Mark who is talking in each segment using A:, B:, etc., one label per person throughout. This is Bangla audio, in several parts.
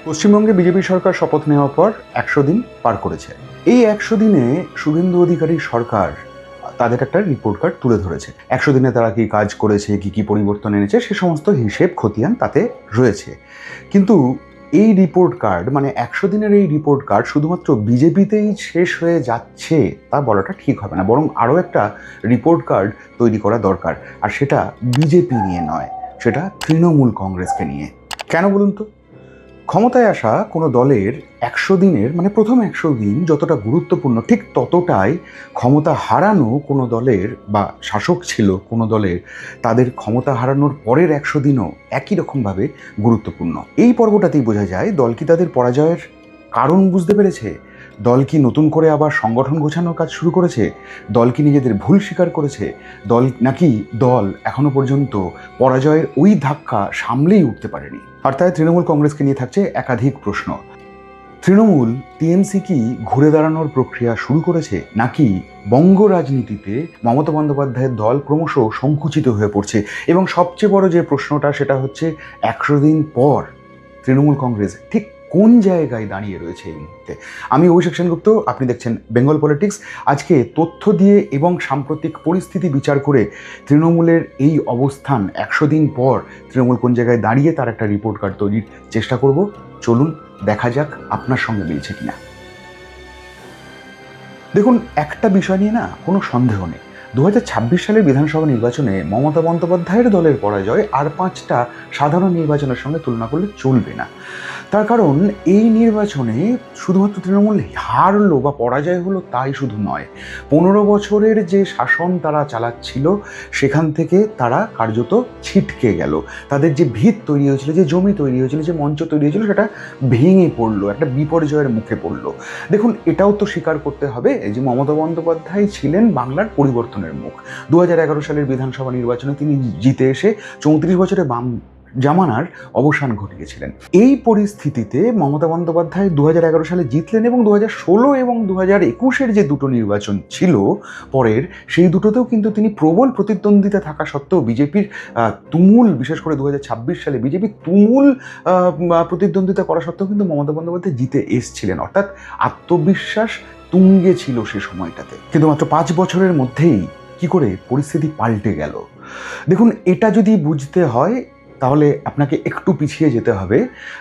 A: পশ্চিমবঙ্গে বিজেপি সরকার শপথ নেওয়ার পর ১০০ দিন পার করেছে। এই ১০০ দিনে শুভেন্দু অধিকারীর সরকার তাদের একটা রিপোর্ট কার্ড তুলে ধরেছে। ১০০ দিনে তারা কি কাজ করেছে, কি কি পরিবর্তন এনেছে, সে সমস্ত হিসেব খতিয়ান তাতে রয়েছে। কিন্তু এই রিপোর্ট কার্ড, মানে ১০০ দিনের এই রিপোর্ট কার্ড শুধুমাত্র বিজেপিতেই শেষ হয়ে যাচ্ছে তা বলাটা ঠিক হবে না, বরং আরও একটা রিপোর্ট কার্ড তৈরি করা দরকার। আর সেটা বিজেপি নিয়ে নয়, সেটা তৃণমূল কংগ্রেসকে নিয়ে। কেন বলুন তো? ক্ষমতায় আসা কোনো দলের ১০০ দিনের, মানে প্রথম ১০০ দিন যতটা গুরুত্বপূর্ণ, ঠিক ততটাই ক্ষমতা হারানো কোনো দলের, বা শাসক ছিল কোনো দলের, তাদের ক্ষমতা হারানোর পরের ১০০ দিনও একই রকমভাবে গুরুত্বপূর্ণ। এই পর্বটাতেই বোঝা যায় দল কি তাদের পরাজয়ের কারণ বুঝতে পেরেছে, দল কি নতুন করে আবার সংগঠন গোছানোর কাজ শুরু করেছে, দল কি নিজেদের ভুল স্বীকার করেছে, নাকি দল এখনো পর্যন্ত পরাজয়ের ওই ধাক্কা সামলেই উঠতে পারেনি। আর তাই তৃণমূল কংগ্রেসকে নিয়ে থাকছে একাধিক প্রশ্ন। তৃণমূল টিএমসি কি ঘুরে দাঁড়ানোর প্রক্রিয়া শুরু করেছে, নাকি বঙ্গ রাজনীতিতে মমতা বন্দ্যোপাধ্যায়ের দল ক্রমশ সংকুচিত হয়ে পড়ছে? এবং সবচেয়ে বড় যে প্রশ্নটা, সেটা হচ্ছে ১০০ দিন পর তৃণমূল কংগ্রেস ঠিক কোন জায়গায় দাঁড়িয়ে রয়েছে এই মুহূর্তে। আমি অভিষেক সেনগুপ্ত, আপনি দেখছেন বেঙ্গল পলিটিক্স। আজকে তথ্য দিয়ে এবং সাম্প্রতিক পরিস্থিতি বিচার করে তৃণমূলের এই অবস্থান ১০০ দিন পর তৃণমূল কোন জায়গায় দাঁড়িয়ে তার একটা রিপোর্ট কার্ড তৈরির চেষ্টা করব। চলুন দেখা যাক আপনার সঙ্গে মিলছে কিনা। দেখুন, একটা বিষয় নিয়ে না কোনো সন্দেহ নেই, ২০২৬ সালের বিধানসভা নির্বাচনে মমতা বন্দ্যোপাধ্যায়ের দলের পরাজয় আর ৫টা সাধারণ নির্বাচনের সঙ্গে তুলনা করলে চলবে না। তার কারণ এই নির্বাচনে শুধুমাত্র তৃণমূল হারলো বা পরাজয় হলো তাই শুধু নয়, ১৫ বছরের যে শাসন তারা চালাচ্ছিল সেখান থেকে তারা কার্যত ছিটকে গেল। তাদের যে ভিত তৈরি হয়েছিল, যে জমি তৈরি হয়েছিল, যে মঞ্চ তৈরি হয়েছিল, সেটা ভেঙে পড়লো, একটা বিপর্যয়ের মুখে পড়লো। দেখুন, এটাও তো স্বীকার করতে হবে যে মমতা বন্দ্যোপাধ্যায় ছিলেন বাংলার পরিবর্তনের মুখ। ২০১১ সালের বিধানসভা নির্বাচনে তিনি জিতে এসে ৩৪ বছরে বাম জামানার অবসান ঘটিয়েছিলেন। এই পরিস্থিতিতে মমতা বন্দ্যোপাধ্যায় ২০১১ সালে জিতলেন, এবং ২০১৬ এবং ২০২১-এর যে দুটো নির্বাচন ছিল পরের, সেই দুটোতেও কিন্তু তিনি প্রবল প্রতিদ্বন্দ্বিতা থাকা সত্ত্বেও বিজেপির তুমুল, বিশেষ করে ২০২৬ সালে বিজেপি তুমুল প্রতিদ্বন্দ্বিতা করা সত্ত্বেও কিন্তু মমতা বন্দ্যোপাধ্যায় জিতে এসছিলেন। অর্থাৎ আত্মবিশ্বাস তুঙ্গে ছিল সে সময়টাতে। কিন্তু মাত্র ৫ বছরের মধ্যেই কি করে পরিস্থিতি পাল্টে গেল। দেখুন, এটা যদি বুঝতে হয় তাহলে আপনাকে একটু পিছিয়ে যেতে হবে।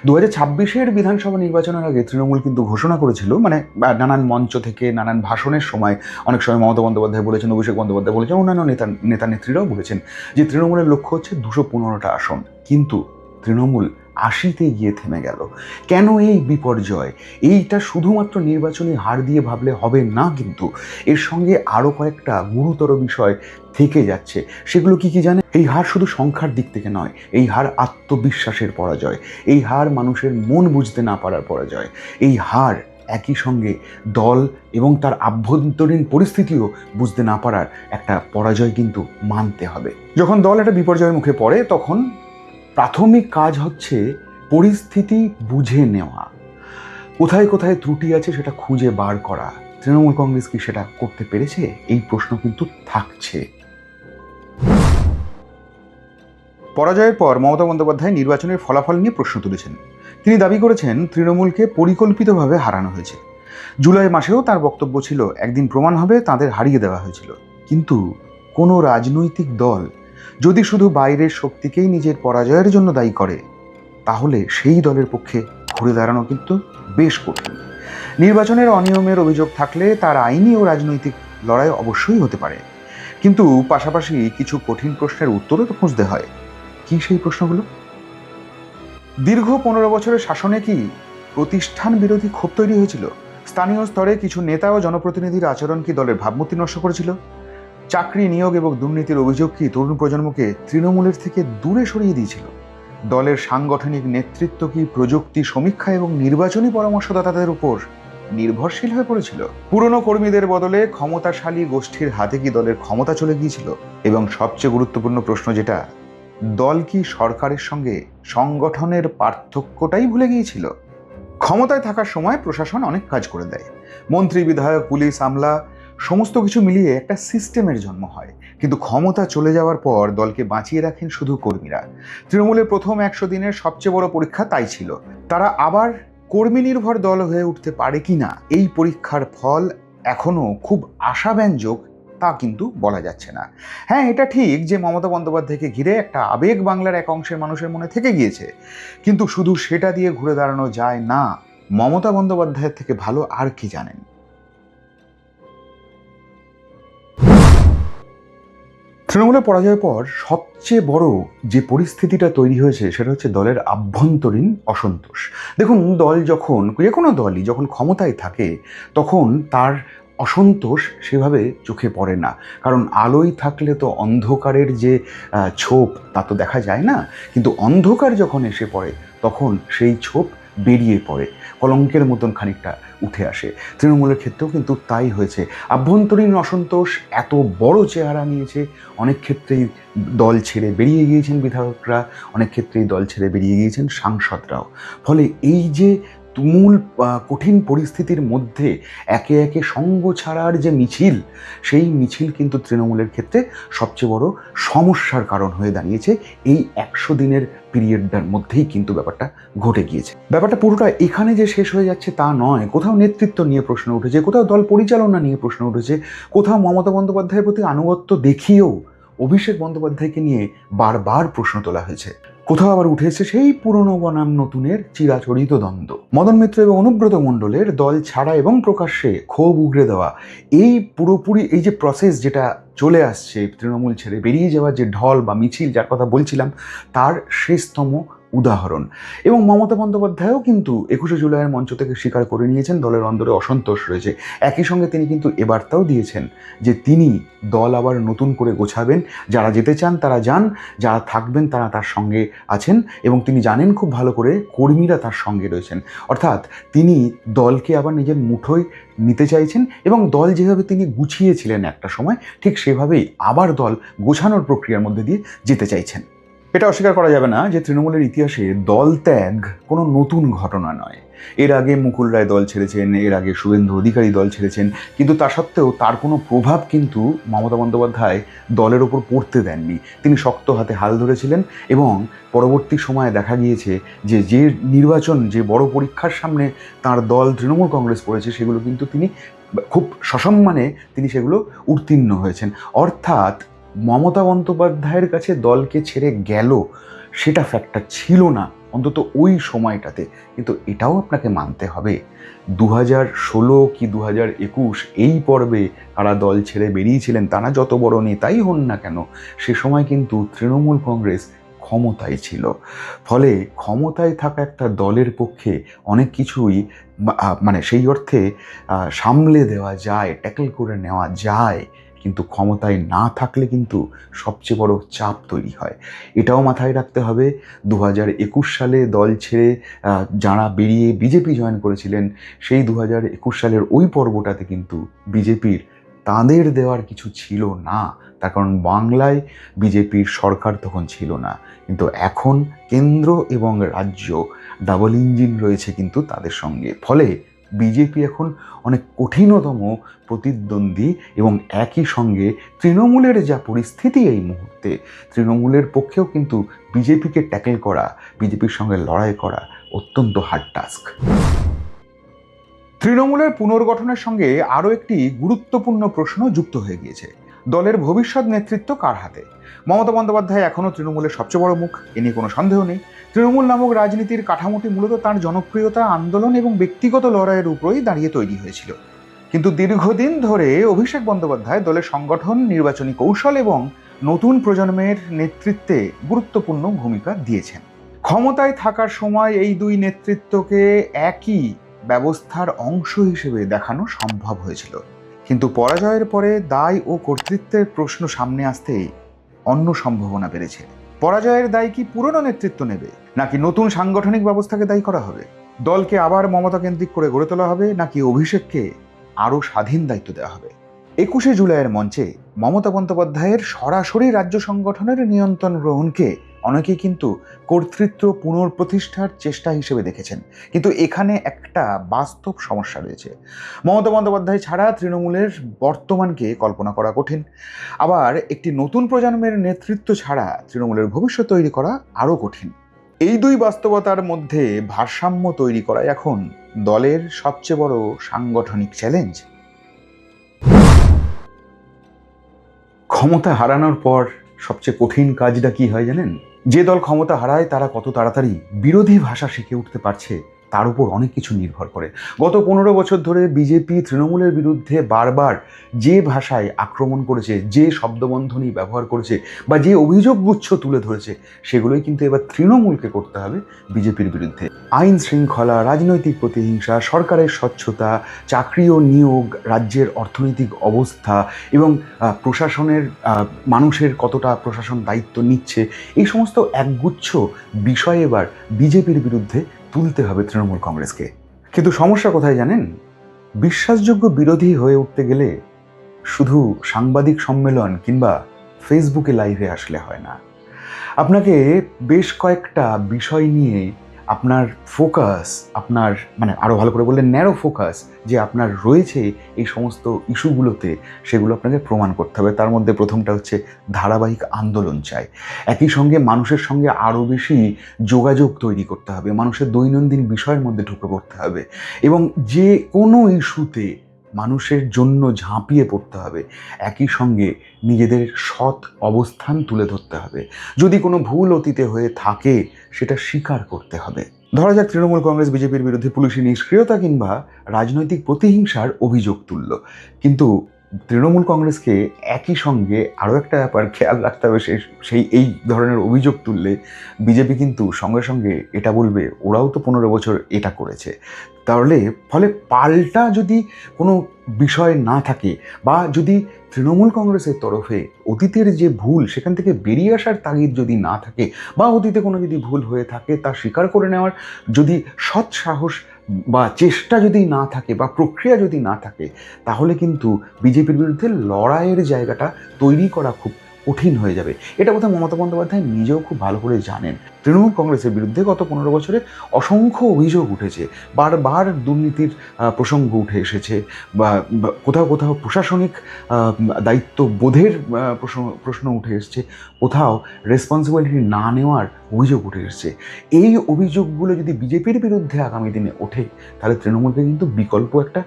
A: ২০২৬-এর বিধানসভা নির্বাচনের আগে তৃণমূল কিন্তু ঘোষণা করেছিল, মানে নানান মঞ্চ থেকে নানান ভাষণের সময়, অনেক সময় মমতা বন্দ্যোপাধ্যায় বলেছেন, অভিষেক বন্দ্যোপাধ্যায় বলেছেন, অন্যান্য নেতা নেত্রীরাও বলেছেন যে তৃণমূলের লক্ষ্য হচ্ছে ২১৫টা আসন। কিন্তু তৃণমূল ৮০-তে গিয়ে থেমে গেল। কেন এই বিপর্যয়? এইটা শুধুমাত্র নির্বাচনী হার দিয়ে ভাবলে হবে না, কিন্তু এর সঙ্গে আরও কয়েকটা গুরুতর বিষয় থেকে যাচ্ছে। সেগুলো কি কি জানেন? এই হার শুধু সংখ্যার দিক থেকে নয়, এই হার আত্মবিশ্বাসের পরাজয়, এই হার মানুষের মন বুঝতে না পারার পরাজয়, এই হার একই সঙ্গে দল এবং তার আভ্যন্তরীণ পরিস্থিতিও বুঝতে না পারার একটা পরাজয় কিন্তু মানতে হবে। যখন দল একটা বিপর্যয়ের মুখে পড়ে, তখন প্রাথমিক কাজ হচ্ছে পরিস্থিতি বুঝে নেওয়া, কোথায় কোথায় ত্রুটি আছে সেটা খুঁজে বার করা। তৃণমূল কংগ্রেস কি সেটা করতে পেরেছে? এই প্রশ্ন কিন্তু থাকছে। পরাজয়ের পর মমতা বন্দ্যোপাধ্যায় নির্বাচনের ফলাফল নিয়ে প্রশ্ন তুলেছেন। তিনি দাবি করেছেন তৃণমূলকে পরিকল্পিতভাবে হারানো হয়েছে। জুলাই মাসেও তার বক্তব্য ছিল, একদিন প্রমাণ হবে তাদের হারিয়ে দেওয়া হয়েছিল। কিন্তু কোনো রাজনৈতিক দল যদি শুধু বাইরের শক্তিকেই নিজের পরাজয়ের জন্য দায়ী করে, তাহলে সেই দলের পক্ষে ঘুরে দাঁড়ানো কিন্তু বেশ কঠিন। নির্বাচনের অনিয়মের অভিযোগ থাকলে তার আইনি ও রাজনৈতিক লড়াই অবশ্যই হতে পারে, কিন্তু পাশাপাশি কিছু কঠিন প্রশ্নের উত্তরও তো খুঁজতে হয়। কি সেই প্রশ্নগুলো? দীর্ঘ ১৫ বছরের শাসনে কি প্রতিষ্ঠান বিরোধী ক্ষোভ তৈরি হয়েছিল? স্থানীয় স্তরে কিছু নেতা ও জনপ্রতিনিধির আচরণ কি দলের ভাবমূর্তি নষ্ট করেছিল? চাকরি, নিয়োগ এবং দুর্নীতির অভিযোগ কি তরুণ প্রজন্মকে তৃণমূলের থেকে দূরে সরিয়ে দিয়েছিল? দলের সাংগঠনিক নেতৃত্ব কি প্রযুক্তি সমীক্ষা এবং নির্বাচনী পরামর্শদাতাদের উপর নির্ভরশীল হয়ে পড়েছিল? পুরনো কর্মীদের বদলে ক্ষমতাশালী গোষ্ঠীর হাতে কি দলের ক্ষমতা চলে গিয়েছিল? এবং সবচেয়ে গুরুত্বপূর্ণ প্রশ্ন যেটা, দল কি সরকারের সঙ্গে সংগঠনের পার্থক্যটাই ভুলে গিয়েছিল? ক্ষমতায় থাকার সময় প্রশাসন অনেক কাজ করে দেয়, মন্ত্রী, বিধায়ক, পুলিশ, আমলা সমস্ত কিছু মিলিয়ে একটা সিস্টেমের জন্ম হয়। কিন্তু ক্ষমতা চলে যাওয়ার পর দলকে বাঁচিয়ে রাখেন শুধু কর্মীরা। তৃণমূলের প্রথম 100 দিনের সবচেয়ে বড় পরীক্ষা তাই ছিল। তারা আবার কর্মী নির্ভর দল হয়ে উঠতে পারে কিনা, এই পরীক্ষার ফল এখনো খুব আশাব্যঞ্জক তা কিন্তু বলা যাচ্ছে না। হ্যাঁ, এটা ঠিক যে মমতা বন্দ্যোপাধ্যায়কে ঘিরে একটা আবেগ বাংলার এক অংশের মানুষের মনে থেকে গিয়েছে, কিন্তু শুধু সেটা দিয়ে ঘুরে দাঁড়ানো যায় না। মমতা বন্দ্যোপাধ্যায়ের থেকে ভালো আর কি জানেন? তৃণমূলের পরাজয়ের পর সবচেয়ে বড় যে পরিস্থিতিটা তৈরি হয়েছে সেটা হচ্ছে দলের আভ্যন্তরীণ অসন্তোষ। দেখুন, দল যখন, যে কোনো দলই যখন ক্ষমতায় থাকে তখন তার অসন্তোষ সেভাবে চোখে পড়ে না, কারণ আলোয় থাকলে তো অন্ধকারের যে ছোপ তা তো দেখা যায় না, কিন্তু অন্ধকার যখন এসে পড়ে তখন সেই ছোপ বেরিয়ে পড়ে, কলঙ্কের মতন খানিকটা উঠে আসে। তৃণমূলের ক্ষেত্রেও কিন্তু তাই হয়েছে। আভ্যন্তরীণ অসন্তোষ এত বড় চেহারা নিয়েছে, অনেক ক্ষেত্রেই দল ছেড়ে বেরিয়ে গিয়েছেন বিধায়করা, অনেক ক্ষেত্রেই দল ছেড়ে বেরিয়ে গিয়েছেন সাংসদরাও। ফলে এই যে তুমুল কঠিন পরিস্থিতির মধ্যে একে একে সঙ্গ ছাড়ার যে মিছিল, সেই মিছিল কিন্তু তৃণমূলের ক্ষেত্রে সবচেয়ে বড় সমস্যার কারণ হয়ে দাঁড়িয়েছে। এই 100 দিনের পিরিয়ডটার মধ্যেই কিন্তু ব্যাপারটা ঘটে গিয়েছে। ব্যাপারটা পুরোটা এখানে যে শেষ হয়ে যাচ্ছে তা নয়, কোথাও নেতৃত্ব নিয়ে প্রশ্ন উঠেছে, কোথাও দল পরিচালনা নিয়ে প্রশ্ন উঠেছে, কোথাও মমতা বন্দ্যোপাধ্যায়ের প্রতি আনুগত্য দেখিয়েও অভিষেক বন্দ্যোপাধ্যায়কে নিয়ে বারবার প্রশ্ন তোলা হয়েছে। কোথাও আবার উঠেছে সেই পুরনো বনাম নতুনের চিরাচরিত দ্বন্দ্ব। মদন মিত্র এবং অনুব্রত মণ্ডলের দল ছাড়া এবং প্রকাশ্যে ক্ষোভ উগরে দেওয়া, এই পুরোপুরি এই যে প্রসেস যেটা চলে আসছে, তৃণমূল ছেড়ে বেরিয়ে যাওয়ার যে ঢল বা মিছিল যার কথা বলছিলাম, তার শেষতম উদাহরণ। এবং মমতা বন্দ্যোপাধ্যায়ও কিন্তু 21শে জুলাইয়ের মঞ্চ থেকে স্বীকার করে নিয়েছেন দলের অন্দরে অসন্তোষ রয়েছে। একই সঙ্গে তিনি কিন্তু এবার্তাও দিয়েছেন যে তিনি দল আবার নতুন করে গোছাবেন, যারা যেতে চান তারা যান, যারা থাকবেন তারা তার সঙ্গে আছেন, এবং তিনি জানেন খুব ভালো করে কর্মীরা তার সঙ্গে রয়েছেন। অর্থাৎ তিনি দলকে আবার নিজের মুঠোয় নিতে চাইছেন, এবং দল যেভাবে তিনি গুছিয়েছিলেন একটা সময়, ঠিক সেভাবেই আবার দল গোছানোর প্রক্রিয়ার মধ্যে দিয়ে যেতে চাইছেন। এটা অস্বীকার করা যাবে না যে তৃণমূলের ইতিহাসে দল ত্যাগ কোনো নতুন ঘটনা নয়। এর আগে মুকুল রায় দল ছেড়েছেন, এর আগে শুভেন্দু অধিকারী দল ছেড়েছেন, কিন্তু তা সত্ত্বেও তার কোনো প্রভাব কিন্তু মমতা বন্দ্যোপাধ্যায় দলের ওপর পড়তে দেননি। তিনি শক্ত হাতে হাল ধরেছিলেন, এবং পরবর্তী সময়ে দেখা গিয়েছে যে যে নির্বাচন, যে বড় পরীক্ষার সামনে তার দল তৃণমূল কংগ্রেস পড়েছে, সেগুলো কিন্তু তিনি খুব সসম্মানে তিনি সেগুলো উত্তীর্ণ হয়েছেন। অর্থাৎ মমতা বন্দ্যোপাধ্যায়ের কাছে দলকে ছেড়ে গেল সেটা ফ্যাক্টর ছিল না, অন্তত ওই সময়টাতে। কিন্তু এটাও আপনাকে মানতে হবে, 2016 কি 2021 এই পর্বে কারা দল ছেড়ে বেরিয়েছিলেন, তারা যত বড় নেতাই হন না কেন, সে সময় কিন্তু তৃণমূল কংগ্রেস ক্ষমতায় ছিল। ফলে ক্ষমতায় থাকা একটা দলের পক্ষে অনেক কিছুই মানে সেই অর্থে সামলে দেওয়া যায়, ট্যাকল করে নেওয়া যায়, কিন্তু ক্ষমতায় না থাকলে কিন্তু সবচেয়ে বড় চাপ তৈরি হয়। এটাও মাথায় রাখতে হবে। 2021 সালে দল ছেড়ে যারা বেরিয়ে বিজেপি জয়েন করেছিলেন, সেই 2021 সালের ওই পর্বটাতে কিন্তু বিজেপির তাঁদের দেওয়ার কিছু ছিল না, তার কারণ বাংলায় বিজেপির সরকার তখন ছিল না। কিন্তু এখন কেন্দ্র এবং রাজ্য ডাবল ইঞ্জিন রয়েছে কিন্তু তাদের সঙ্গে। ফলে বিজেপি এখন অনেক কঠিনতম প্রতিদ্বন্দ্বী, এবং একই সঙ্গে তৃণমূলের যা পরিস্থিতি এই মুহূর্তে, তৃণমূলের পক্ষেও কিন্তু বিজেপিকে ট্যাকেল করা, বিজেপির সঙ্গে লড়াই করা অত্যন্ত হার্ড টাস্ক। তৃণমূলের পুনর্গঠনের সঙ্গে আরও একটি গুরুত্বপূর্ণ প্রশ্ন যুক্ত হয়ে গিয়েছে। দলের ভবিষ্যৎ নেতৃত্ব কার হাতে? মমতা বন্দ্যোপাধ্যায় এখনও তৃণমূলের সবচেয়ে বড় মুখ, এ নিয়ে কোনো সন্দেহ নেই। তৃণমূল নামক রাজনীতির কাঠামোটি মূলত তার জনপ্রিয়তা, আন্দোলন এবং ব্যক্তিগত লড়াইয়ের উপরই দাঁড়িয়ে তৈরি হয়েছিল। কিন্তু দীর্ঘদিন ধরে অভিষেক বন্দ্যোপাধ্যায় দলের সংগঠন, নির্বাচনী কৌশল এবং নতুন প্রজন্মের নেতৃত্বে গুরুত্বপূর্ণ ভূমিকা দিয়েছেন। ক্ষমতায় থাকার সময় এই দুই নেতৃত্বকে একই ব্যবস্থার অংশ হিসেবে দেখানো সম্ভব হয়েছিল, কিন্তু পরাজয়ের পরে দায় ও কর্তৃত্বের প্রশ্ন সামনে আসতেই অন্য সম্ভাবনা বেড়েছে। পরাজয়ের দায় কি পুরনো নেতৃত্ব নেবে, নাকি নতুন সাংগঠনিক ব্যবস্থাকে দায়ী করা হবে? দলকে আবার মমতা কেন্দ্রিক করে গড়ে তোলা হবে, নাকি অভিষেককে আরও স্বাধীন দায়িত্ব দেওয়া হবে? 21শে জুলাইয়ের মঞ্চে মমতা বন্দ্যোপাধ্যায়ের সরাসরি রাজ্য সংগঠনের নিয়ন্ত্রণ গ্রহণকে অনেকেই কিন্তু কর্তৃত্ব পুনঃপ্রতিষ্ঠার চেষ্টা হিসেবে দেখেছেন। কিন্তু এখানে একটা বাস্তব সমস্যা রয়েছে। মমতা বন্দ্যোপাধ্যায় ছাড়া তৃণমূলের বর্তমানকে কল্পনা করা কঠিন। আবার একটি নতুন প্রজন্মের নেতৃত্ব ছাড়া তৃণমূলের ভবিষ্যৎ তৈরি করা আরও কঠিন। এই দুই বাস্তবতার মধ্যে ভারসাম্য তৈরি করাই এখন দলের সবচেয়ে বড় সাংগঠনিক চ্যালেঞ্জ। ক্ষমতা হারানোর পর সবচেয়ে কঠিন কাজটা কি হয় জানেন? যে দল ক্ষমতা হারায় তারা কত তাড়াতাড়ি বিরোধী ভাষা শিখে উঠতে পারছে তার উপর অনেক কিছু নির্ভর করে। গত 15 বছর ধরে বিজেপি তৃণমূলের বিরুদ্ধে বারবার যে ভাষায় আক্রমণ করেছে, যে শব্দবন্ধনী ব্যবহার করেছে বা যে অভিযোগগুচ্ছ তুলে ধরেছে, সেগুলোই কিন্তু এবার তৃণমূলকে করতে হবে বিজেপির বিরুদ্ধে। আইন শৃঙ্খলা, রাজনৈতিক প্রতিহিংসা, সরকারের স্বচ্ছতা, চাকরি ও নিয়োগ, রাজ্যের অর্থনৈতিক অবস্থা এবং প্রশাসনের মানুষের কতটা প্রশাসন দায়িত্ব নিচ্ছে, এই সমস্ত একগুচ্ছ বিষয় এবার বিজেপির বিরুদ্ধে তুলতে হবে তৃণমূল কংগ্রেসকে। কিন্তু সমস্যা কোথায় জানেন? বিশ্বাসযোগ্য বিরোধী হয়ে উঠতে গেলে শুধু সাংবাদিক সম্মেলন কিংবা ফেসবুকে লাইভে আসলে হয় না। আপনাকে বেশ কয়েকটা বিষয় নিয়ে আপনার ফোকাস, আপনার আরও ভালো করে বললে ন্যারো ফোকাস যে আপনার রয়েছে এই সমস্ত ইস্যুগুলোতে, সেগুলো আপনাকে প্রমাণ করতে হবে। তার মধ্যে প্রথমটা হচ্ছে ধারাবাহিক আন্দোলন চাই। একই সঙ্গে মানুষের সঙ্গে আরও বেশি যোগাযোগ তৈরি করতে হবে, মানুষের দৈনন্দিন বিষয়ের মধ্যে ঢুকে পড়তে হবে এবং যে কোনো ইস্যুতে মানুষের জন্য ঝাঁপিয়ে পড়তে হবে। একই সঙ্গে নিজেদের সৎ অবস্থান তুলে ধরতে হবে। যদি কোনো ভুল অতীতে হয়ে থাকে সেটা স্বীকার করতে হবে। ধরা যাক তৃণমূল কংগ্রেস বিজেপির বিরুদ্ধে পুলিশি নিষ্ক্রিয়তা কিংবা রাজনৈতিক প্রতিহিংসার অভিযোগ তুলল, কিন্তু তৃণমূল কংগ্রেসকে একই সঙ্গে আরও একটা ব্যাপার খেয়াল রাখতে হবে, সেই এই ধরনের অভিযোগ তুললে বিজেপি কিন্তু সঙ্গে সঙ্গে এটা বলবে ওরাও তো 15 বছর এটা করেছে। তাহলে ফলে পাল্টা যদি কোনো বিষয় না থাকে বা যদি তৃণমূল কংগ্রেসের তরফে অতীতের যে ভুল সেখান থেকে বেরিয়ে আসার তাগিদ যদি না থাকে বা অতীতে কোনো যদি ভুল হয়ে থাকে তা স্বীকার করে নেওয়ার যদি সৎ সাহস বা চেষ্টা যদি না থাকে বা প্রক্রিয়া যদি না থাকে, তাহলে কিন্তু বিজেপির বিরুদ্ধে লড়াইয়ের জায়গাটা তৈরি করা খুব কঠিন হয়ে যাবে। এটা বোধহয় মমতা বন্দ্যোপাধ্যায় নিজেও খুব ভালো করে জানেন। তৃণমূল কংগ্রেসের বিরুদ্ধে গত 15 বছরে অসংখ্য অভিযোগ উঠেছে, বারবার দুর্নীতির প্রসঙ্গ উঠে এসেছে বা কোথাও কোথাও প্রশাসনিক দায়িত্ববোধের প্রশ্ন উঠে এসেছে, কোথাও রেসপন্সিবিলিটি না নেওয়ার অভিযোগ উঠে এসেছে। এই অভিযোগগুলো যদি বিজেপির বিরুদ্ধে আগামী দিনে ওঠে তাহলে তৃণমূলকে কিন্তু বিকল্প একটা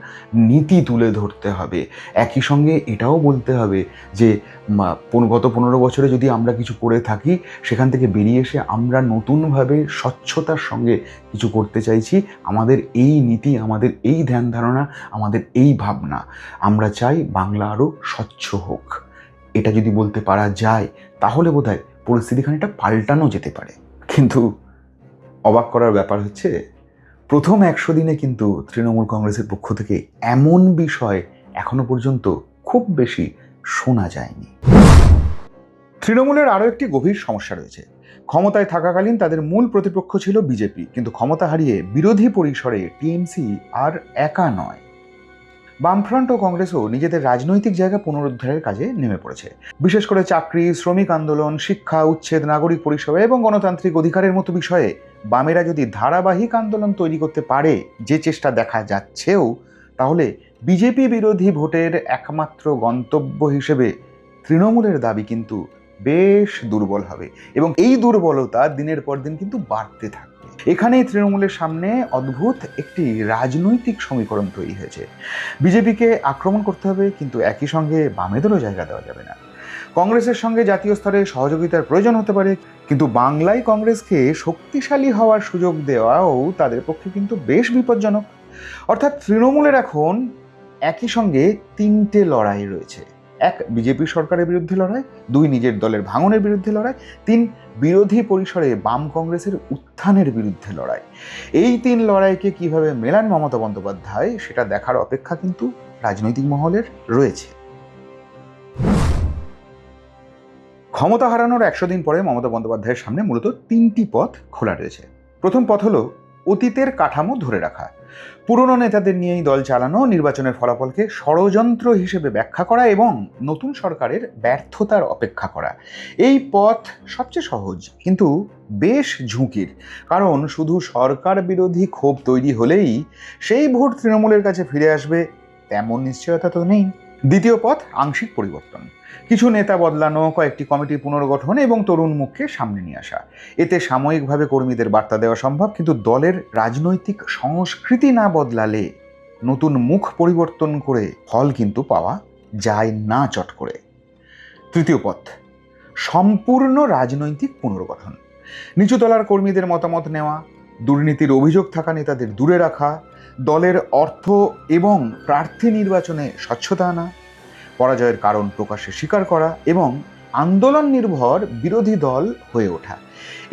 A: নীতি তুলে ধরতে হবে। একই সঙ্গে এটাও বলতে হবে যে গত 15 বছরে যদি আমরা কিছু করে থাকি সেখান থেকে বেরিয়ে এসে আমরা নতুনভাবে স্বচ্ছতার সঙ্গে কিছু করতে চাইছি। আমাদের এই নীতি, আমাদের এই ধ্যান ধারণা, আমাদের এই ভাবনা, আমরা চাই বাংলা আরও স্বচ্ছ হোক। এটা যদি বলতে পারা যায় তাহলে বোধহয় পরিস্থিতি খানিকটা পাল্টানো যেতে পারে। কিন্তু অবাক করার ব্যাপার হচ্ছে প্রথম 100 দিনে কিন্তু তৃণমূল কংগ্রেসের পক্ষ থেকে এমন বিষয় এখনো পর্যন্ত খুব বেশি শোনা যায়নি। তৃণমূলের আরও একটি গভীর সমস্যা রয়েছে। ক্ষমতায় থাকাকালীন তাদের মূল প্রতিপক্ষ ছিল বিজেপি, কিন্তু ক্ষমতা হারিয়ে বিরোধী পরিসরে টিএমসি আর একা নয়। বামফ্রন্ট ও কংগ্রেসও নিজেদের রাজনৈতিক জায়গা পুনরুদ্ধারের কাজে নেমে পড়েছে। বিশেষ করে চাকরি, শ্রমিক আন্দোলন, শিক্ষা, উচ্ছেদ, নাগরিক পরিষেবা এবং গণতান্ত্রিক অধিকারের মতো বিষয়ে বামেরা যদি ধারাবাহিক আন্দোলন তৈরি করতে পারে, যে চেষ্টা দেখা যাচ্ছেও, তাহলে বিজেপি বিরোধী ভোটের একমাত্র গন্তব্য হিসেবে তৃণমূলের দাবি কিন্তু বেশ দুর্বল হবে এবং এই দুর্বলতা দিনের পর দিন কিন্তু বাড়তে থাকবে। এখানেই তৃণমূলের সামনে অদ্ভুত একটি রাজনৈতিক সমীকরণ তৈরি হয়েছে। বিজেপিকে আক্রমণ করতে হবে, কিন্তু একই সঙ্গে বামেদেরও জায়গা দেওয়া যাবে না। কংগ্রেসের সঙ্গে জাতীয় স্তরে সহযোগিতার প্রয়োজন হতে পারে, কিন্তু বাংলায় কংগ্রেসকে শক্তিশালী হওয়ার সুযোগ দেওয়াও তাদের পক্ষে কিন্তু বেশ বিপজ্জনক। অর্থাৎ তৃণমূলের এখন একই সঙ্গে 3টে লড়াই রয়েছে। 1, বিজেপি সরকারের বিরুদ্ধে লড়াই; 2, নিজের দলের ভাঙনের বিরুদ্ধে লড়াই; 3, বিরোধী পরিসরে বাম কংগ্রেসের উত্থানের বিরুদ্ধে লড়াই। এই 3 লড়াইকে কিভাবে মেলান মমতা বন্দ্যোপাধ্যায় সেটা দেখার অপেক্ষা কিন্তু রাজনৈতিক মহলের রয়েছে। ক্ষমতা হারানোর 100 দিন পরে মমতা বন্দ্যোপাধ্যায়ের সামনে মূলত 3টি পথ খোলা রয়েছে। প্রথম পথ হলো অতীতের কাঠামো ধরে রাখা, পুরনো নেতাদের নিয়েই দল চালানো, নির্বাচনের ফলাফলকে ষড়যন্ত্র হিসেবে ব্যাখ্যা করা এবং নতুন সরকারের ব্যর্থতার অপেক্ষা করা। এই পথ সবচেয়ে সহজ কিন্তু বেশ ঝুঁকির, কারণ শুধু সরকার বিরোধী ক্ষোভ তৈরি হলেই সেই ভোট তৃণমূলের কাছে ফিরে আসবে তেমন নিশ্চয়তা তো নেই। দ্বিতীয় পথ আংশিক পরিবর্তন, কিছু নেতা বদলানো, কয়েকটি কমিটির পুনর্গঠন এবং তরুণ মুখকে সামনে নিয়ে আসা। এতে সাময়িকভাবে কর্মীদের বার্তা দেওয়া সম্ভব, কিন্তু দলের রাজনৈতিক সংস্কৃতি না বদলালে নতুন মুখ পরিবর্তন করে ফল কিন্তু পাওয়া যায় না চট করে। তৃতীয় পথ সম্পূর্ণ রাজনৈতিক পুনর্গঠন, নিচু তলার কর্মীদের মতামত নেওয়া, দুর্নীতির অভিযোগ থাকা নেতাদের দূরে রাখা, দলের অর্থ এবং প্রার্থী নির্বাচনে স্বচ্ছতা আনা, পরাজয়ের কারণ প্রকাশ্যে স্বীকার করা এবং আন্দোলন নির্ভর বিরোধী দল হয়ে ওঠা।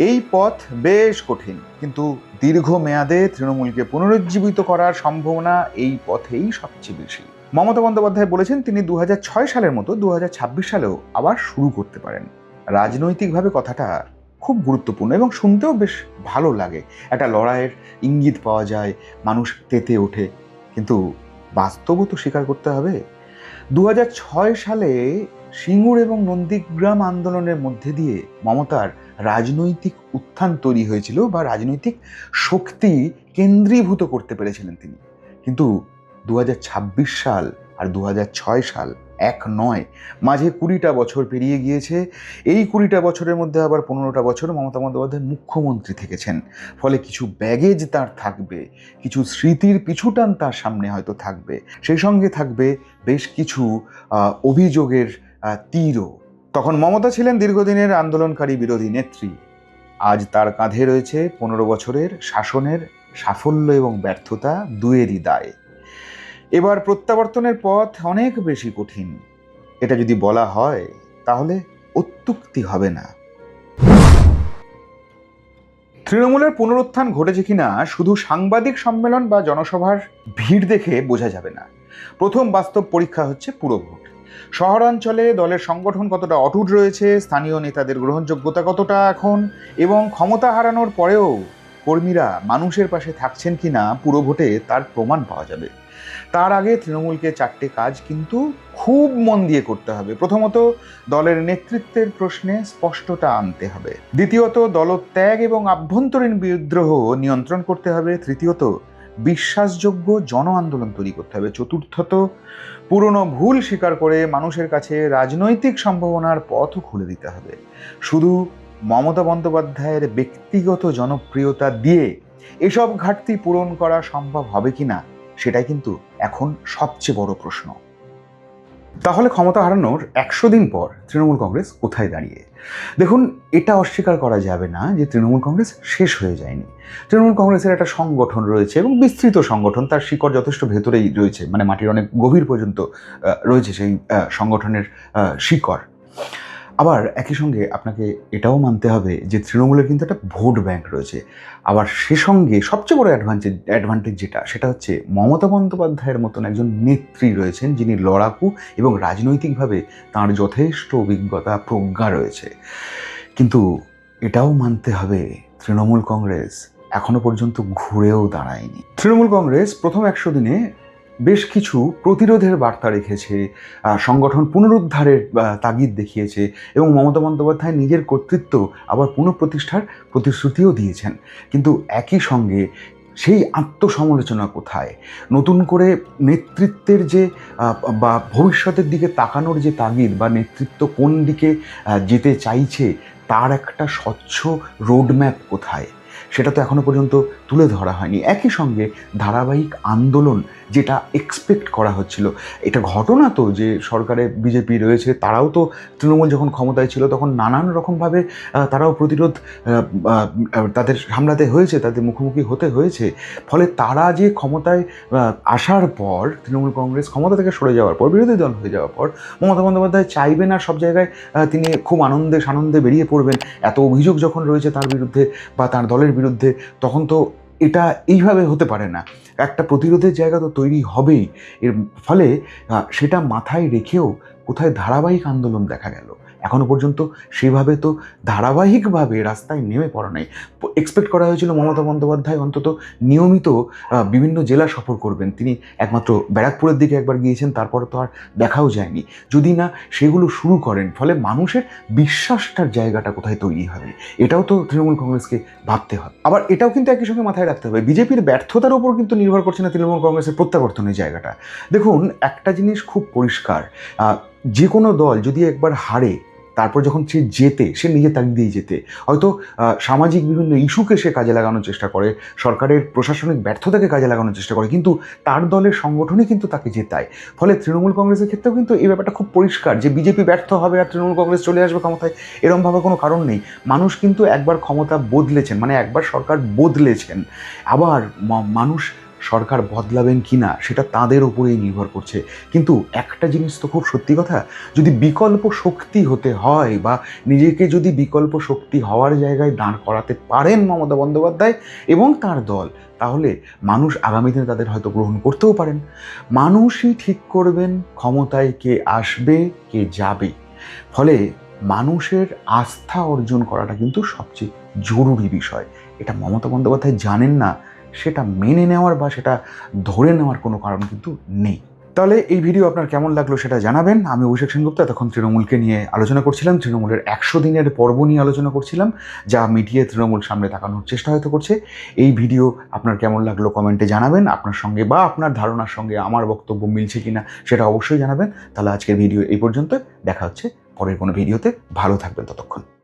A: এই পথ বেশ কঠিন, কিন্তু দীর্ঘমেয়াদে তৃণমূলকে পুনরুজ্জীবিত করার সম্ভাবনা এই পথেই সবচেয়ে বেশি। মমতা বন্দ্যোপাধ্যায় বলেছেন তিনি 2006 সালের মতো 2026 সালেও আবার শুরু করতে পারেন। রাজনৈতিকভাবে কথাটা খুব গুরুত্বপূর্ণ এবং শুনতেও বেশ ভালো লাগে। একটা লড়াইয়ের ইঙ্গিত পাওয়া যায়, মানুষ তেতে ওঠে, কিন্তু বাস্তবও তো স্বীকার করতে হবে। 2006 সালে সিঙ্গুর এবং নন্দীগ্রাম আন্দোলনের মধ্যে দিয়ে মমতার রাজনৈতিক উত্থান তৈরি হয়েছিল বা রাজনৈতিক শক্তি কেন্দ্রীভূত করতে পেরেছিলেন তিনি। কিন্তু 2026 সাল আর 2006 সাল এক নয়, মাঝে 20টা বছর পেরিয়ে গিয়েছে। এই 20টা বছরের মধ্যে আবার 15টা বছর মমতা বন্দ্যোপাধ্যায় মুখ্যমন্ত্রী থেকেছেন। ফলে কিছু ব্যাগেজ তার থাকবে, কিছু স্মৃতির পিছুটান তার সামনে হয়তো থাকবে, সেই সঙ্গে থাকবে বেশ কিছু অভিযোগের তীরও। তখন মমতা ছিলেন দীর্ঘদিনের আন্দোলনকারী বিরোধী নেত্রী। আজ তার কাঁধে রয়েছে 15 বছরের শাসনের সাফল্য এবং ব্যর্থতা দুয়েরই দায়। এবার প্রত্যাবর্তনের পথ অনেক বেশি কঠিন, এটা যদি বলা হয় তাহলে অত্যুক্তি হবে না। তৃণমূলের পুনরুত্থান ঘটেছে কিনা শুধু সাংবাদিক সম্মেলন বা জনসভার ভিড় দেখে বোঝা যাবে না। প্রথম বাস্তব পরীক্ষা হচ্ছে পুরভোট। শহরাঞ্চলে দলের সংগঠন কতটা অটুট রয়েছে, স্থানীয় নেতাদের গ্রহণযোগ্যতা কতটা এখন, এবং ক্ষমতা হারানোর পরেও কর্মীরা মানুষের পাশে থাকছেন কিনা পুরভোটে তার প্রমাণ পাওয়া যাবে। তার আগে তৃণমূলকে 4টে কাজ কিন্তু খুব মন দিয়ে করতে হবে। প্রথমত, দলের নেতৃত্বের প্রশ্নে স্পষ্টতা আনতে হবে। দ্বিতীয়ত, দলত্যাগ এবং আভ্যন্তরীণ বিদ্রোহ নিয়ন্ত্রণ করতে হবে। তৃতীয়ত, বিশ্বাসযোগ্য জন আন্দোলন তৈরি করতে হবে। চতুর্থত, পুরনো ভুল স্বীকার করে মানুষের কাছে রাজনৈতিক সম্ভাবনার পথও খুলে দিতে হবে। শুধু মমতা বন্দ্যোপাধ্যায়ের ব্যক্তিগত জনপ্রিয়তা দিয়ে এসব ঘাটতি পূরণ করা সম্ভব হবে কিনা সেটাই কিন্তু এখন সবচেয়ে বড় প্রশ্ন। তাহলে ক্ষমতা হারানোর 100 দিন পর তৃণমূল কংগ্রেস কোথায় দাঁড়িয়ে? দেখুন, এটা অস্বীকার করা যাবে না যে তৃণমূল কংগ্রেস শেষ হয়ে যায়নি। তৃণমূল কংগ্রেসের একটা সংগঠন রয়েছে এবং বিস্তৃত সংগঠন, তার শিকড় যথেষ্ট ভেতরেই রয়েছে, মানে মাটির অনেক গভীর পর্যন্ত রয়েছে সেই সংগঠনের শিকড়। আবার একই সঙ্গে আপনাকে এটাও মানতে হবে যে তৃণমূলের কিন্তু একটা ভোট ব্যাংক রয়েছে। আবার সে সঙ্গে সবচেয়ে বড় অ্যাডভান্টেজ সেটা হচ্ছে মমতা বন্দ্যোপাধ্যায়ের মতন একজন নেত্রী রয়েছেন যিনি লড়াকু এবং রাজনৈতিকভাবে তাঁর যথেষ্ট অভিজ্ঞতা প্রজ্ঞা রয়েছে। কিন্তু এটাও মানতে হবে তৃণমূল কংগ্রেস এখনো পর্যন্ত ঘুরেও দাঁড়ায়নি। তৃণমূল কংগ্রেস প্রথম 100 দিনে বেশ কিছু প্রতিরোধের বার্তা রেখেছে, সংগঠন পুনরুদ্ধারের তাগিদ দেখিয়েছে এবং মমতা বন্দ্যোপাধ্যায় নিজের কর্তৃত্ব আবার পুনঃপ্রতিষ্ঠার প্রতিশ্রুতিও দিয়েছেন। কিন্তু একই সঙ্গে সেই আত্মসমালোচনা কোথায়? নতুন করে নেতৃত্বের যে বা ভবিষ্যতের দিকে তাকানোর যে তাগিদ বা নেতৃত্ব কোন দিকে যেতে চাইছে তার একটা স্বচ্ছ রোডম্যাপ কোথায়, সেটা তো এখনো পর্যন্ত তুলে ধরা হয়নি। একই সঙ্গে ধারাবাহিক আন্দোলন যেটা এক্সপেক্ট করা হচ্ছিল, এটা ঘটনা তো যে সরকারে বিজেপি রয়েছে, তারাও তো তৃণমূল যখন ক্ষমতায় ছিল তখন নানান রকমভাবে তারাও প্রতিরোধ তাদের সামলাতে হয়েছে, তাদের মুখোমুখি হতে হয়েছে। ফলে তারা যে ক্ষমতায় আসার পর, তৃণমূল কংগ্রেস ক্ষমতা থেকে সরে যাওয়ার পর, বিরোধী দল হয়ে যাওয়ার পর মমতা বন্দ্যোপাধ্যায় চাইবেন আর সব জায়গায় তিনি খুব সানন্দে বেরিয়ে পড়বেন। এত অভিযোগ যখন রয়েছে তার বিরুদ্ধে বা তার দলের বিরুদ্ধে, তখন তো এটা এইভাবে হতে পারে না, একটা প্রতিরোধের জায়গা তো তৈরি হবেই। এর ফলে সেটা মাথায় রেখেও কোথায় ধারাবাহিক আন্দোলন দেখা গেল, এখনও পর্যন্ত সেভাবে তো ধারাবাহিকভাবে রাস্তায় নেমে পড়া নেই। এক্সপেক্ট করা হয়েছিল মমতা বন্দ্যোপাধ্যায় অন্তত নিয়মিত বিভিন্ন জেলা সফর করবেন। তিনি একমাত্র ব্যারাকপুরের দিকে একবার গিয়েছেন, তারপর তো আর দেখাও যায়নি। যদি না সেগুলো শুরু করেন, ফলে মানুষের বিশ্বাসটার জায়গাটা কোথায় তৈরি হবে, এটাও তো তৃণমূল কংগ্রেসকে ভাবতে হবে। আবার এটাও কিন্তু একই সঙ্গে মাথায় রাখতে হবে, বিজেপির ব্যর্থতার উপর কিন্তু নির্ভর করছে না তৃণমূল কংগ্রেসের প্রত্যাবর্তনের জায়গাটা। দেখুন, একটা জিনিস খুব পরিষ্কার, যে কোনো দল যদি একবার হারে, তারপর যখন সে জেতে, সে নিজের তাক দিয়েই জেতে। হয়তো সামাজিক বিভিন্ন ইস্যুকে সে কাজে লাগানোর চেষ্টা করে, সরকারের প্রশাসনিক ব্যর্থতাকে কাজে লাগানোর চেষ্টা করে, কিন্তু তার দলের সংগঠনই কিন্তু তাকে জেতায়। ফলে তৃণমূল কংগ্রেসের ক্ষেত্রেও কিন্তু এই ব্যাপারটা খুব পরিষ্কার যে বিজেপি ব্যর্থ হবে আর তৃণমূল কংগ্রেস চলে আসবে ক্ষমতায়, এরকম ভাবার কোনো কারণ নেই। মানুষ কিন্তু একবার ক্ষমতা বদলেছেন, মানে একবার সরকার বদলেছেন। আবার মানুষ সরকার বদলাবেন কি না সেটা তাদের উপরেই নির্ভর করছে। কিন্তু একটা জিনিস তো খুব সত্যি কথা, যদি বিকল্প শক্তি হতে হয় বা নিজেকে যদি বিকল্প শক্তি হওয়ার জায়গায় দাঁড় করাতে পারেন মমতা বন্দ্যোপাধ্যায় এবং তার দল, তাহলে মানুষ আগামী দিনে তাদের হয়তো গ্রহণ করতেও পারেন। মানুষই ঠিক করবেন ক্ষমতায় কে আসবে কে যাবে। ফলে মানুষের আস্থা অর্জন করাটা কিন্তু সবচেয়ে জরুরি বিষয়। এটা মমতা বন্দ্যোপাধ্যায় জানেন না, সেটা মেনে নেওয়ার বা সেটা ধরে নেওয়ার কোনো কারণ কিন্তু নেই। তাহলে এই ভিডিও আপনার কেমন লাগলো সেটা জানাবেন। আমি অভিষেক সেনগুপ্ত এতক্ষণ তৃণমূলকে নিয়ে আলোচনা করছিলাম, তৃণমূলের 100 দিনের পর্ব নিয়ে আলোচনা করছিলাম, যা মিডিয়ে তৃণমূল সামনে তাকানোর চেষ্টা হয়তো করছে। এই ভিডিও আপনার কেমন লাগলো কমেন্টে জানাবেন। আপনার সঙ্গে বা আপনার ধারণার সঙ্গে আমার বক্তব্য মিলছে কিনা সেটা অবশ্যই জানাবেন। তাহলে আজকের ভিডিও এই পর্যন্ত, দেখা হচ্ছে পরের কোনো ভিডিওতে। ভালো থাকবেন ততক্ষণ।